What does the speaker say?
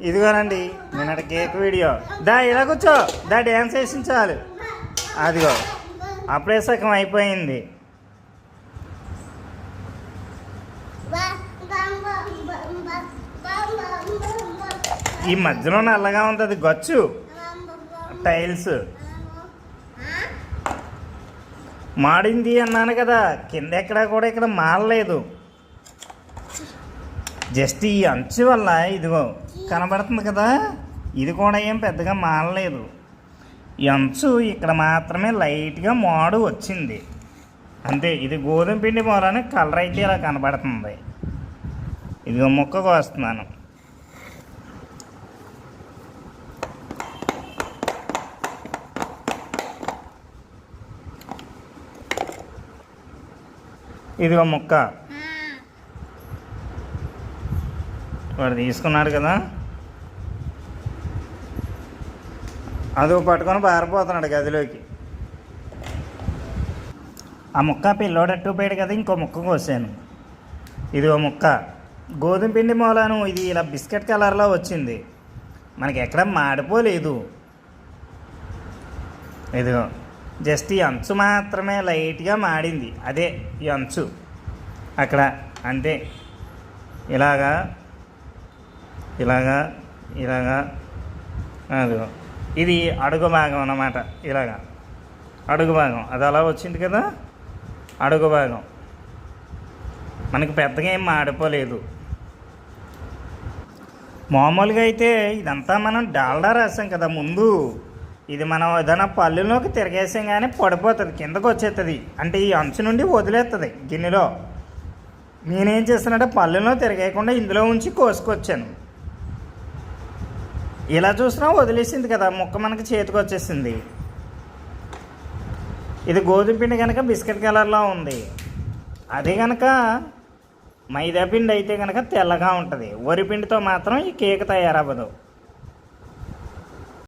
ఇదిగోనండి నిన్నటి cake video. దా ఇలా కూర్చో, దా డ్యాన్స్ వేసి చాలు. అదిగో అప్పుడే సగం అయిపోయింది. ఈ మధ్యలో నల్లగా ఉంటుంది గచ్చు టైల్స్. మాడింది అన్నాను కదా, కింద ఎక్కడా కూడా ఇక్కడ మారలేదు. జస్ట్ ఈ అంచు వల్ల ఇదిగో కనబడుతుంది కదా, ఇది కూడా ఏం పెద్దగా మారలేదు. ఈ అంచు ఇక్కడ మాత్రమే లైట్గా మోడు వచ్చింది అంతే. ఇది గోధుమ పిండి మూలని కలర్ అయితే ఇలా కనబడుతుంది. ఇదిగో ముక్కకు వస్తున్నాను. ఇదిగో ముక్క వాడు తీసుకున్నాడు కదా, అది పట్టుకొని పారిపోతున్నాడు గదిలోకి. ఆ ముక్క పిల్లోడట్టు పోయాడు కదా, ఇంకో ముక్క కోసాను. ఇదిగో ముక్క గోధుమ పిండి మూలాను ఇది ఇలా బిస్కెట్ కలర్లో వచ్చింది, మనకి ఎక్కడ మాడిపోలేదు. ఇదిగో జస్ట్ ఈ అంచు మాత్రమే లైట్గా మాడింది, అదే ఈ అంచు అక్కడ అంతే. ఇలాగా ఇలాగా ఇలాగా అదిగో ఇది అడుగు భాగం అన్నమాట. ఇలాగా అడుగు భాగం అది అలా వచ్చింది కదా, అడుగు భాగం మనకి పెద్దగా ఏం మాడిపోలేదు. మామూలుగా అయితే ఇదంతా మనం డాల్డా రాసాం కదా ముందు, ఇది మనం ఏదైనా పళ్ళులోకి తిరగేసాం కానీ పడిపోతుంది, కిందకు వచ్చేస్తుంది. అంటే ఈ అంచు నుండి వదిలేస్తుంది గిన్నెలో. నేనేం చేస్తానంటే పళ్ళులో తిరగేయకుండా ఇందులో ఉంచి కోసుకొచ్చాను. ఇలా చూసినా వదిలేసింది కదా, ముక్క మనకి చేతికి వచ్చేసింది. ఇది గోధుమ పిండి కనుక బిస్కెట్ కలర్లో ఉంది, అదే కనుక మైదా పిండి అయితే కనుక తెల్లగా ఉంటుంది. వరి పిండితో మాత్రం ఈ కేక్ తయారవ్వదు.